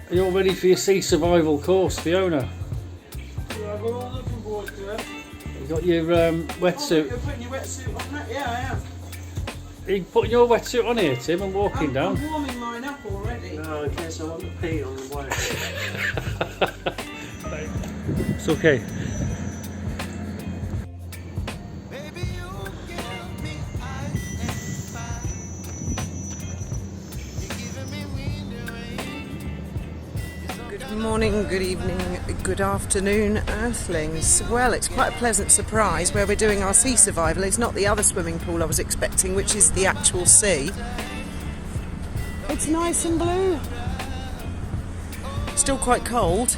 Are you all ready for your sea survival course, Fiona? Yeah, we're all looking forward to it. You got your wetsuit. You're putting your wetsuit on that? Yeah, I am. Are you putting your wetsuit on here, Tim, and walking down? I'm warming mine up already. No, in case I want to pee on the way. It's okay. Good morning, good evening, good afternoon, Earthlings. Well, it's quite a pleasant surprise where we're doing our sea survival. It's not the other swimming pool I was expecting, which is the actual sea. It's nice and blue. Still quite cold.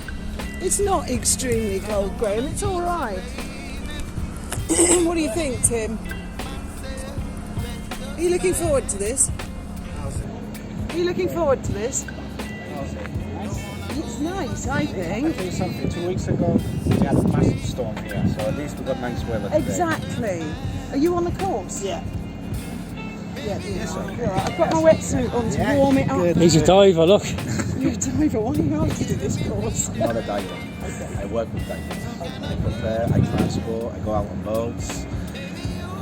It's not extremely cold, Graham. It's all right. What do you think, Tim? Are you looking forward to this? Are you looking forward to this? It's nice, I think. I think something 2 weeks ago we had a massive storm here, so at least we got nice weather today. Exactly. Are you on the course? Yeah. Yeah, I've got my wetsuit on to warm it up. He's a diver, look. You're a diver. Why are you asked to do this course? I'm not a diver. I work with divers. I prepare, I transport, I go out on boats.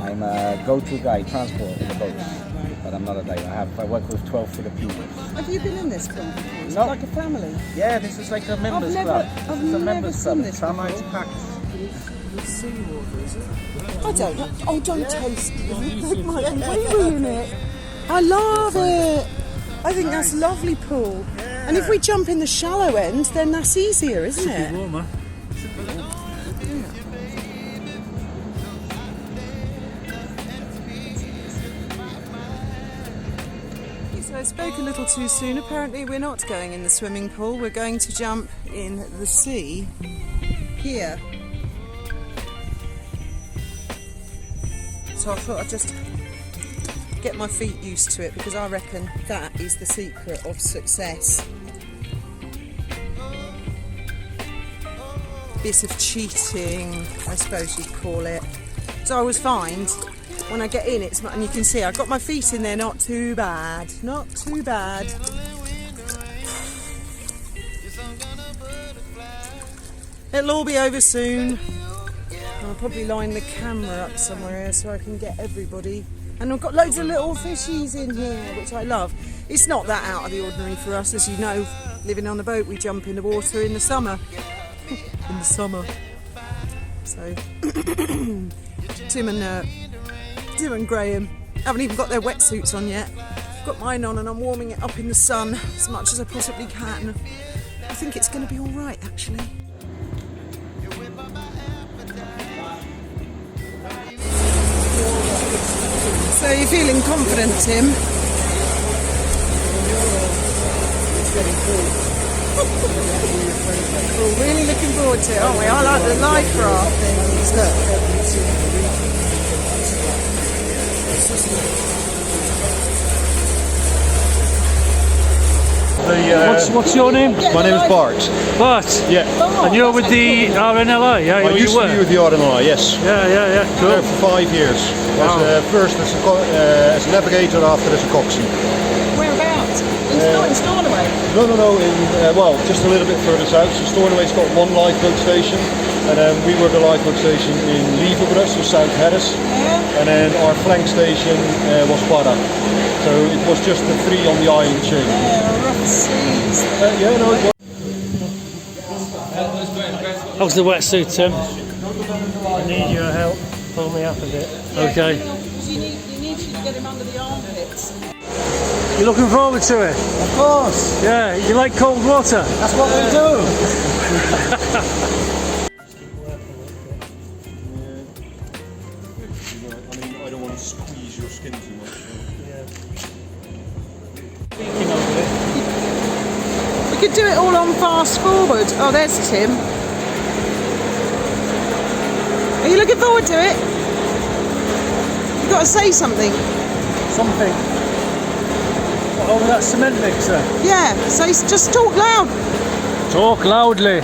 I'm a go-to guy, transport in the boats. But I'm not a diver. I work with 12-footer people. Have you been in this club before? Is it No. like a family? Yeah, this is like a members club. This is a members club. It's how it's packed. Seawater, is it? I don't know. Oh, don't taste it. Look, my baby in it. I love it. I think that's a lovely pool. And if we jump in the shallow end, then that's easier, isn't it? Warmer. So I spoke a little too soon. Apparently we're not going in the swimming pool. We're going to jump in the sea here. So I thought I'd just get my feet used to it because I reckon that is the secret of success. Bit of cheating, I suppose you'd call it. So I always find when I get in, it's not, and you can see I've got my feet in there, not too bad, not too bad. It'll all be over soon. I'll probably line the camera up somewhere so I can get everybody. And I've got loads of little fishies in here, which I love. It's not that out of the ordinary for us, as you know. Living on the boat, we jump in the water in the summer. In the summer. So, Tim and Graham haven't even got their wetsuits on yet. I've got mine on and I'm warming it up in the sun as much as I possibly can. I think it's going to be all right, actually. So you're feeling confident, Tim? We're really looking forward to it, aren't we? I like the life raft things. Look. What's your name? My name is Bart. Bart. Yeah. And you're with the RNLI, yeah? I used to be with the RNLI, yes. Yeah, cool. For 5 years. Wow. First as a navigator, after as a coxswain. Whereabouts? In Stornoway? No, well, just a little bit further south. So Stornoway's got one lifeboat station, and then we were the lifeboat station in Leverbrugge, so South Harris. Yeah. And then our flank station was Para. So it was just the three on the island chain. Yeah, rough seas. Yeah, no, it was. How's the wetsuit, Tim? I need your help. Pull me up a bit. Okay. You need you to get him under the armpits. You looking forward to it? Of course. Yeah, you like cold water? That's what we do. I don't want to squeeze your skin too much. We could do it all on fast forward. Oh, there's Tim. Are you looking forward to it? You've got to say something. Something. Over that cement mixer? Yeah, so just talk loud. Talk loudly.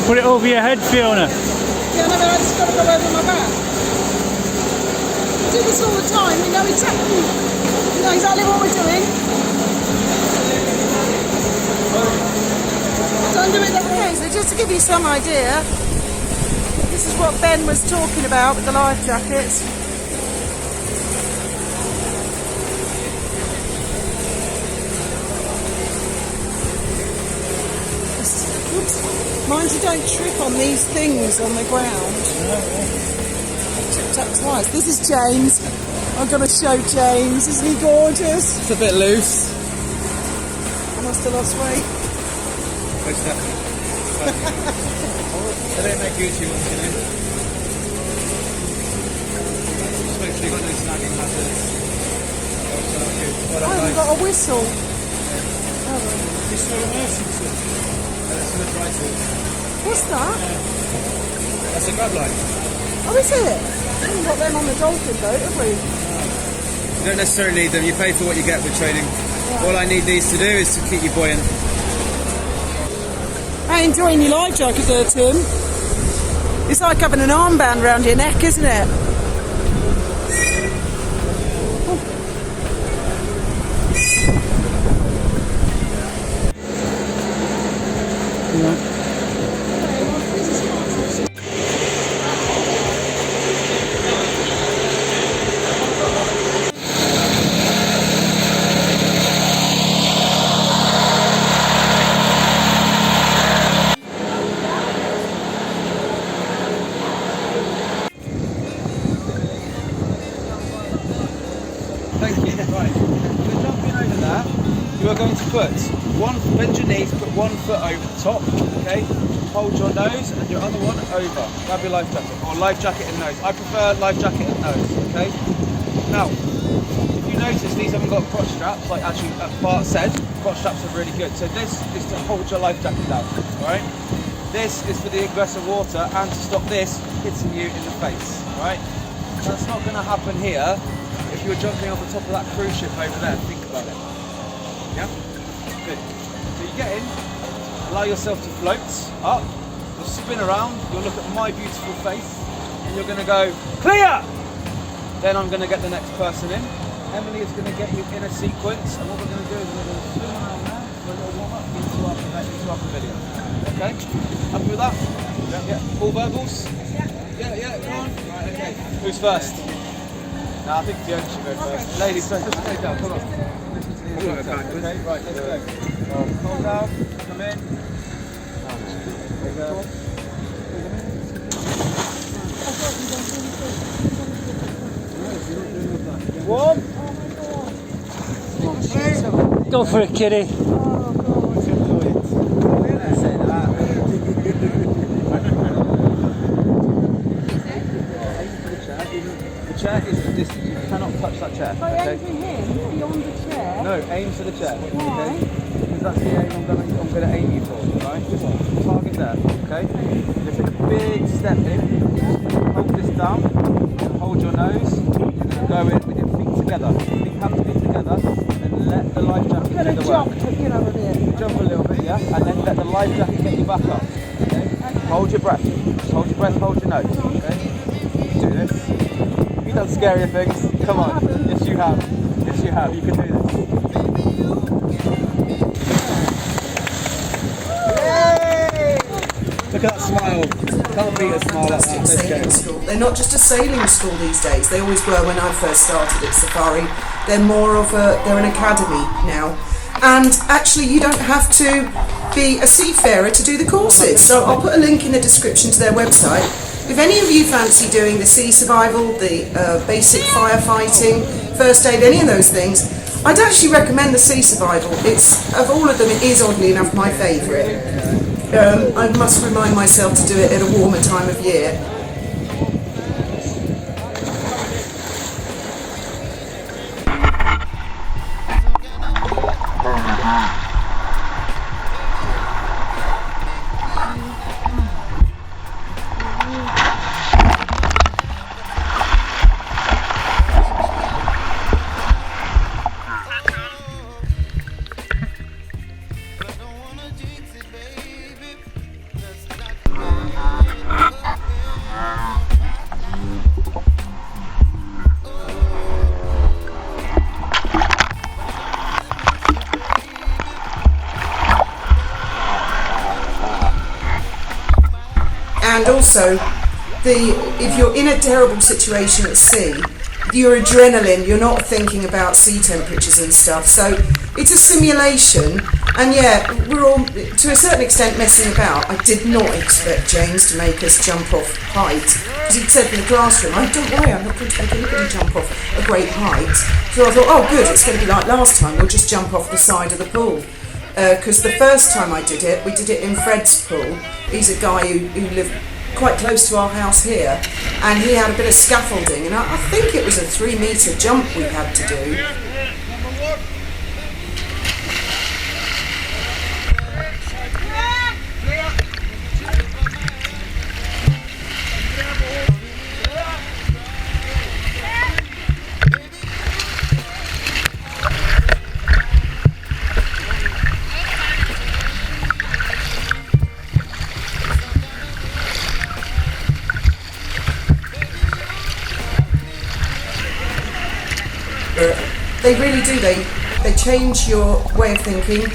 Put it over your head, Fiona. Yeah, no, but I just got to go over my back. We do this all the time, we know exactly know exactly what we're doing. Don't do it that way. So just to give you some idea, this is what Ben was talking about with the life jackets. Oops. Mind you don't trip on these things on the ground. Tripped up twice. This is James. I'm going to show James. Isn't he gorgeous? It's a bit loose. I must have lost weight. Most definitely. They don't make Gucci ones, you know. Just make sure you've got no snagging hazards. I haven't got a whistle. It's for emergency. That's for the dry tools. What's that? That's a grab line. Oh, is it? We haven't got them on the dolphin boat, have we? You don't necessarily need them. You pay for what you get with trading. Yeah. All I need these to do is to keep you buoyant. How you enjoying your life jacket there, Tim? It's like having an armband around your neck, isn't it? Thank you. Right. We're jumping over there. You are going to bend your knees, put one foot over the top, okay? Hold your nose and your other one over. Grab your life jacket, or life jacket and nose. I prefer life jacket and nose, okay? Now, if you notice, these haven't got crotch straps, like actually Bart said, crotch straps are really good. So this is to hold your life jacket down, alright? This is for the ingress of water and to stop this hitting you in the face, right? That's not going to happen here. If you were jumping off the top of that cruise ship over there, think about it. Yeah? Good. So you get in, allow yourself to float up, you'll spin around, you'll look at my beautiful face, and you're going to go, clear! Then I'm going to get the next person in. Emily is going to get you in a sequence, and what we're going to do is we're going to spin around there for a little warm up into our pavilion. Okay? Happy with that? Yeah. All verbals? Yeah, come on. Right, okay. Who's first? No, I think Fiona should go first. Ladies first, let's go down, come on. Listen to the instructor. Okay, right, let's go. Hold down, come in. There you go. One. Go for it, kitty. The chair is the distance. You cannot touch that chair. If I aim for him beyond the chair. No, aim for the chair. Why? Okay? Because that's the aim I'm going to aim you for. Right? Just target there. Okay? You take a big step in. Hold this down. And hold your nose. And go in with your feet together. Feet have to be together. And let the life jacket do the work. Jump a little bit, yeah? And then let the life jacket get you back up. Okay? Hold your breath. Just hold your breath, hold your nose. Okay? You can do this. You've done scarier things. Come on. Yes, you have. Yes, you have. You can do this. Yay! Look at that smile. Can't beat a smile like that. Let's go. They're not just a sailing school these days. They always were when I first started at Safari. They're more of they're an academy now. And actually you don't have to be a seafarer to do the courses. So I'll put a link in the description to their website. If any of you fancy doing the sea survival, the basic firefighting, first aid, any of those things, I'd actually recommend the sea survival. It's, of all of them, it is oddly enough my favourite. I must remind myself to do it at a warmer time of year. also if you're in a terrible situation at sea, your adrenaline, you're not thinking about sea temperatures and stuff, so it's a simulation. And yeah, we're all to a certain extent messing about. I did not expect James to make us jump off height, because he'd said in the classroom, don't worry, I'm not going to make anybody jump off a great height. So I thought, oh good, it's going to be like last time, we'll just jump off the side of the pool. Because the first time I did it, we did it in Fred's pool. He's a guy who lived quite close to our house here, and he had a bit of scaffolding, and I think it was a 3-metre jump we had to do. They really do, they change your way of thinking.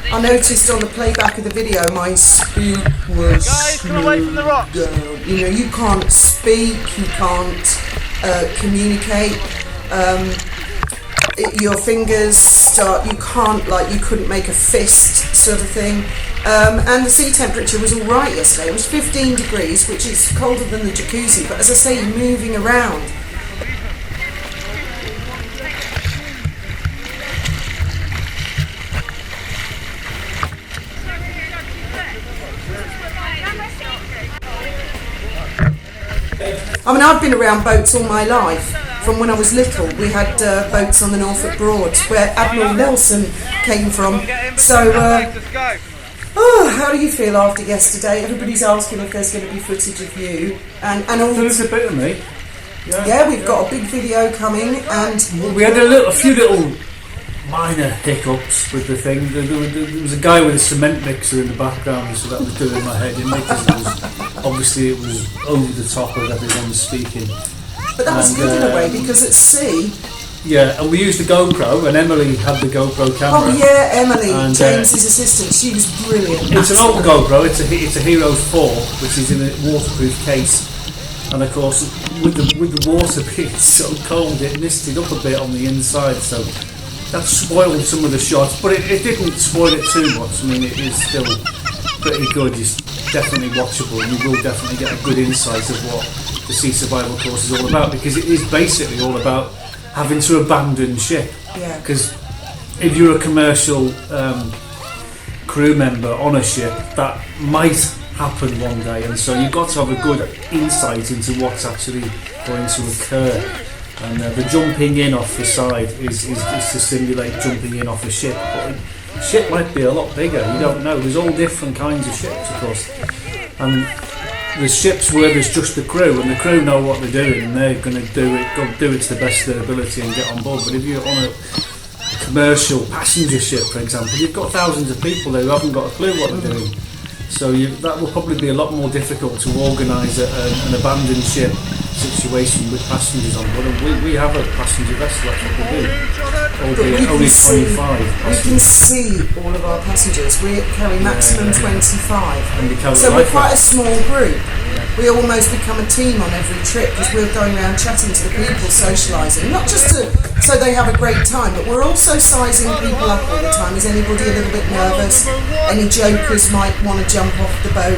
I noticed on the playback of the video my speech was slowed down. You know, you can't speak, you can't communicate, your fingers start, you can't, like, you couldn't make a fist sort of thing. And the sea temperature was alright yesterday. It was 15 degrees, which is colder than the jacuzzi, but as I say, you're moving around. I mean, I've been around boats all my life. From when I was little, we had boats on the Norfolk Broads, where Admiral Nelson came from. So, how do you feel after yesterday? Everybody's asking if there's going to be footage of you, and all. There's a bit of me. Yeah, we've got a big video coming, and we had a few little minor hiccups with the thing. There was a guy with a cement mixer in the background, so that was doing my head in, because obviously it was over the top of everyone speaking. But that was good in a way, because at sea. Yeah, and we used the GoPro, and Emily had the GoPro camera. Oh yeah, Emily, and, James's assistant. She was brilliant. It's an old GoPro. It's a Hero 4, which is in a waterproof case. And of course, with the water being so cold, it misted up a bit on the inside, so that spoiled some of the shots. But it didn't spoil it too much. I mean, it is still pretty good. It's definitely watchable, and you will definitely get a good insight of what the Sea Survival course is all about, because it is basically all about having to abandon ship. Yeah. Because if you're a commercial crew member on a ship, that might happen one day, and so you've got to have a good insight into what's actually going to occur. And the jumping in off the side is to simulate jumping in off a ship. But a ship might be a lot bigger, you don't know. There's all different kinds of ships, of course. And there's ships where there's just the crew, and the crew know what they're doing, and they're going to do it to the best of their ability and get on board. But if you're on a commercial passenger ship, for example, you've got thousands of people there who haven't got a clue what they're doing. So that will probably be a lot more difficult to organise an abandoned ship situation with passengers on board. And we have a passenger vessel, that's what we do. Albeit only 25 passengers. We can see all of our passengers. We carry maximum 25. And we carry so we're quite a vests. small group. We almost become a team on every trip, because we're going around chatting to the people, socialising. Not just so they have a great time, but we're also sizing people up all the time. Is anybody a little bit nervous? Any jokers might want to jump off the boat.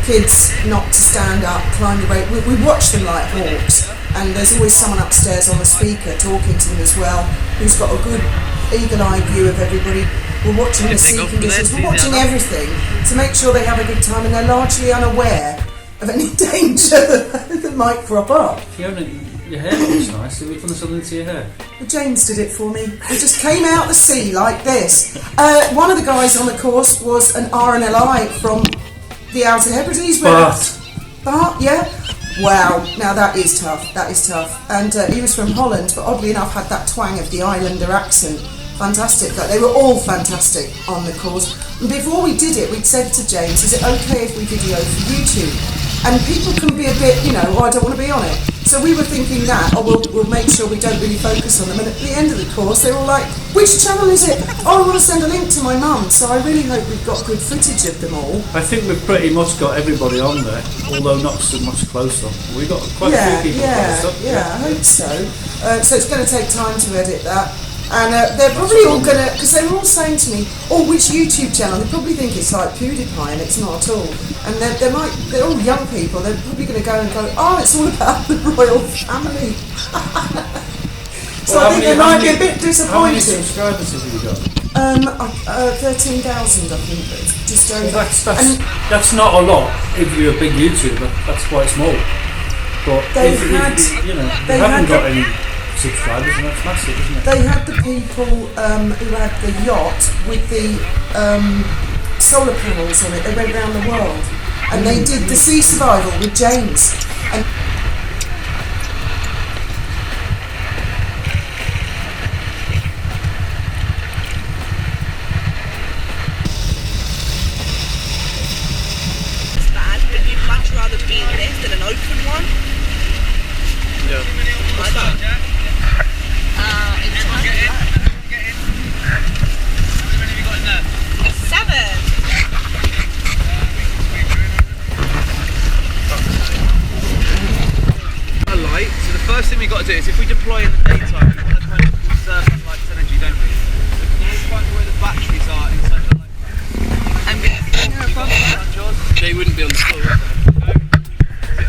Kids not to stand up, climb the boat. We watch them like hawks, and there's always someone upstairs on the speaker talking to them as well, who's got a good eagle-eyed view of everybody. We're watching the sea conditions, we're watching everything to make sure they have a good time, and they're largely unaware of any danger that might crop up. Fiona, your hair looks nice. Have you done something to your hair? Well, James did it for me. He just came out the sea like this. One of the guys on the course was an RNLI from the Outer Hebrides. Bart, yeah. Wow, now that is tough. That is tough. And he was from Holland, but oddly enough had that twang of the Islander accent. Fantastic. They were all fantastic on the course. And before we did it, we'd said to James, is it okay if we video for YouTube? And people can be a bit, I don't want to be on it. So we were thinking that, we'll make sure we don't really focus on them. And at the end of the course, they were all like, which channel is it? Oh, I want to send a link to my mum. So I really hope we've got good footage of them all. I think we've pretty much got everybody on there, although not so much close up. We've got quite a few people close up. Yeah, I hope so. So it's going to take time to edit that. And they're probably all going to, because they were all saying to me, oh, which YouTube channel? They probably think it's like PewDiePie, and it's not at all. And they're all young people, they're probably going to go and go, oh, it's all about the royal family. So I think they might be a bit disappointed. How many subscribers have you got? 13,000, I think, but just over. Well, that's not a lot if you're a big YouTuber, that's quite small. But they they haven't got any subscribers, and that's massive, isn't it? They had the people who had the yacht with the solar panels on it. They went around the world, and they did the sea survival with James. And it's bad, but you'd much rather be in this than an open one. Yeah. I don't. So the first thing we got to do is, if we deploy in the daytime, we want to kind of conserve the light's energy, don't we? So can you find me where the batteries are inside the light? I'm good. They wouldn't be on the floor, would they?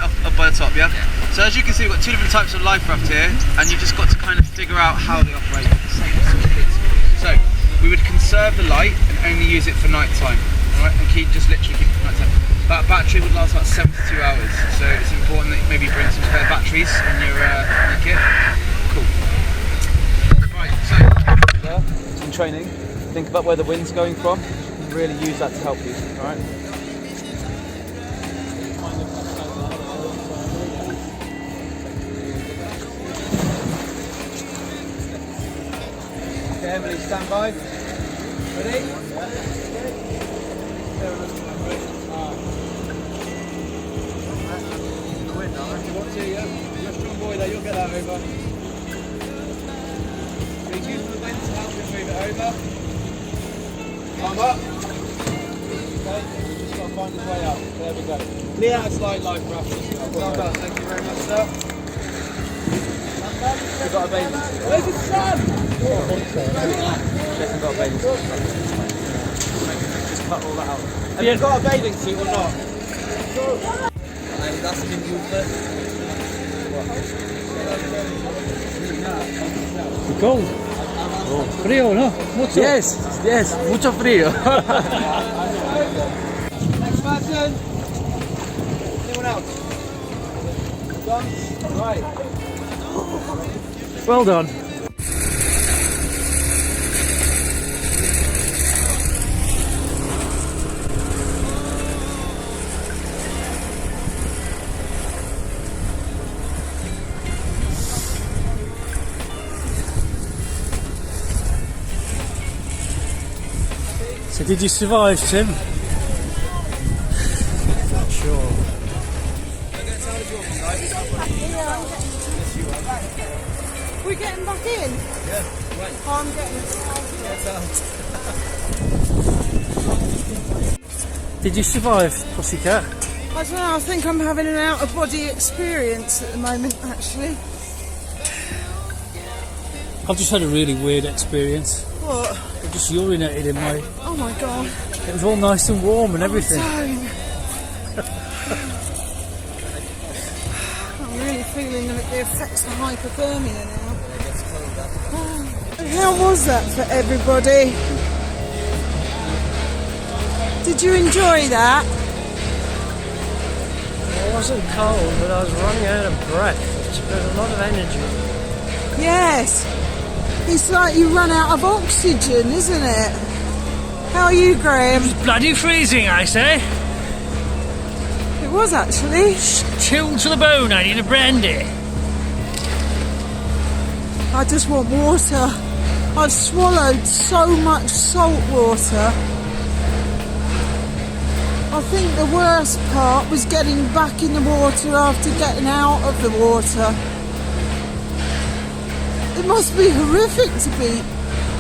Up by the top, yeah? So as you can see, we've got two different types of life raft here, and you've just got to kind of figure out how they operate with the same sort of things. So we would conserve the light and only use it for night time, alright? And literally keep it for night time. That battery would last about 72 hours, so it's important that you maybe bring some spare batteries in your kit. Cool. Right, so in training, think about where the wind's going from and really use that to help you, alright? Okay, Emily, stand by. Ready? You're a strong boy there, you'll get that over. Please use the wind to help you move it over. Arm up. Okay, we've just got to find his way out. There we go. Clear out slide life raft. Well done, thank you very much, sir. We've got a bathing suit. Where's his son? Check, I've got a bathing suit. Just cut all that out. Have you got a bathing suit or not? That's been used. Cold. Frío, ¿no? Mucho. Yes, mucho frío. Next person. Anyone else? Done? Right. Well done. So did you survive, Tim? Not sure. we're getting back in. Yeah, right. Oh, I'm getting out. Did you survive, Pussycat? I don't know. I think I'm having an out-of-body experience at the moment, actually. I've just had a really weird experience. What? I just urinated in my... Oh my god. It was all nice and warm and everything. I'm really feeling the effects of hypothermia now. How was that for everybody? Did you enjoy that? It wasn't cold, but I was running out of breath. It's been a lot of energy. Yes. It's like you run out of oxygen, isn't it? How are you, Graham? Bloody freezing, I say. It was actually. Chilled to the bone, I need a brandy. I just want water. I've swallowed so much salt water. I think the worst part was getting back in the water after getting out of the water. It must be horrific to be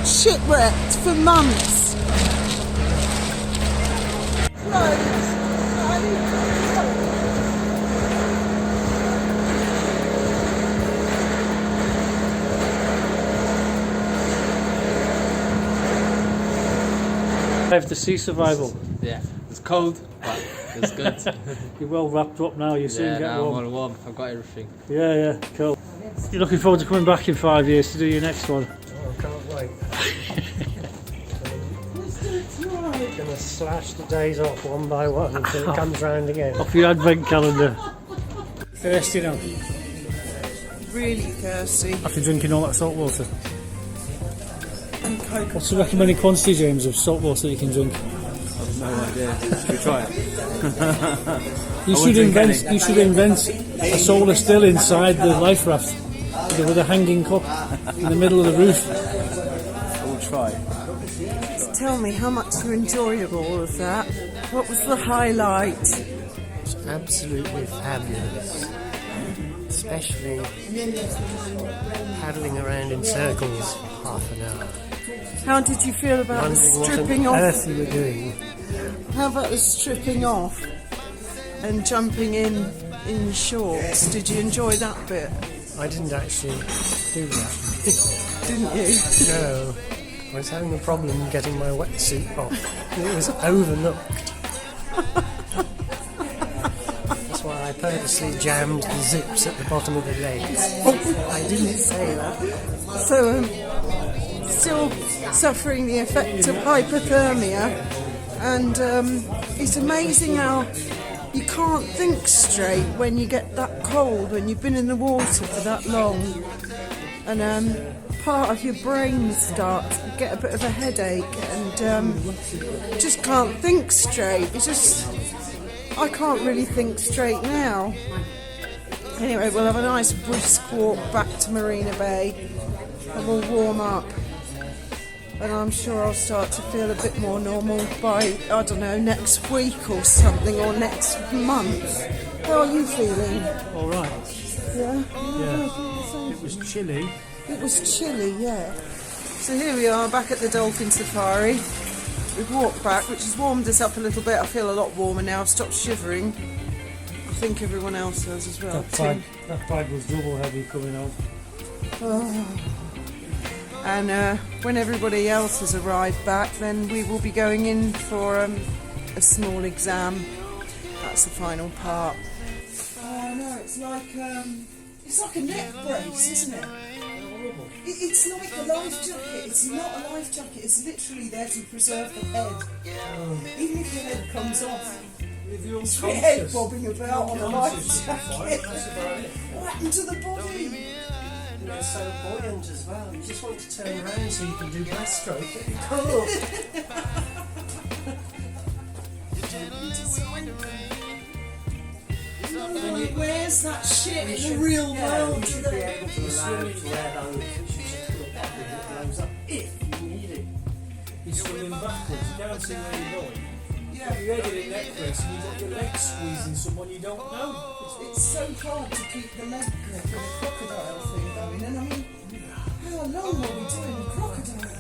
shipwrecked for months. Have the sea survival. Yeah, it's cold, but it's good. You're well wrapped up now, you soon Yeah, get now I'm warm. all warm. I've got everything. Yeah, cool. You're looking forward to coming back in 5 years to do your next one? Oh, I can't wait. I'm going to slash the days off one by one until it comes round again. Off your advent calendar. Thirsty now? Really thirsty. After drinking all that salt water? What's the recommended quantity, James, of salt water that you can drink? No idea. Should we try it? You should invent a solar still inside the life raft with a hanging cup in the middle of the roof. We'll try. Tell me how much you enjoyed all of that. What was the highlight? It's absolutely fabulous. Especially paddling around in circles for half an hour. How did you feel about the Wondering stripping what on off? earth you were doing. How about the stripping off and jumping in shorts? Did you enjoy that bit? I didn't actually do that. Didn't you? No. I was having a problem getting my wetsuit off. It was overlooked. That's why I purposely jammed the zips at the bottom of the legs. I didn't say that. So, still suffering the effect of hypothermia, and it's amazing how you can't think straight when you get that cold, when you've been in the water for that long, and part of your brain starts to get a bit of a headache, and just can't think straight. I can't really think straight now. Anyway, we'll have a nice brisk walk back to Marina Bay and we'll warm up, and I'm sure I'll start to feel a bit more normal by, I don't know, next week or something, or next month. How are you feeling? All right. Yeah? Yeah. It was chilly. It was chilly, yeah. So here we are back at the Dolphin Safari. We've walked back, which has warmed us up a little bit. I feel a lot warmer now. I've stopped shivering. I think everyone else has as well. That bag was double heavy coming on. Oh. And when everybody else has arrived back, then we will be going in for a small exam. That's the final part. Oh no, it's like a neck brace, isn't it? It's like a life jacket. It's not a life jacket. It's literally there to preserve the head. Even if the head comes off, it's your head bobbing about on a life jacket. What happened to the body? You're so buoyant as well. You just want to turn around so you can do breaststroke. It'd be cool. Where's that shit in the real world You should be able to allow it to wear those. You should secure a pocket that blows up if you need it. You're swimming backwards, you can't see where you're going. Yeah. You're ready in neck brace and you've got your legs squeezing someone you don't know. It's so hard to keep the leg grip in a crocodile thing going. And I mean, how long were we doing the crocodile?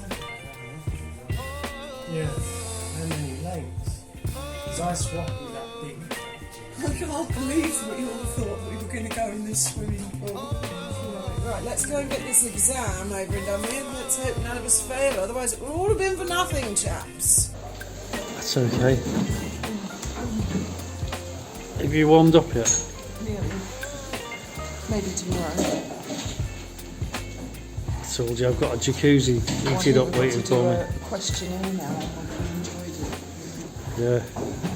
Yeah. How many legs? Because I swapped with that thing. I can't believe we all thought we were going to go in this swimming pool. Right, let's go and get this exam over and done with. Let's hope none of us fail, otherwise it would all have been for nothing, chaps. That's okay. Have you warmed up yet? Nearly. Maybe tomorrow. I told you I've got a jacuzzi heated up waiting for me. Questionnaire now. I hope you enjoyed it. Yeah.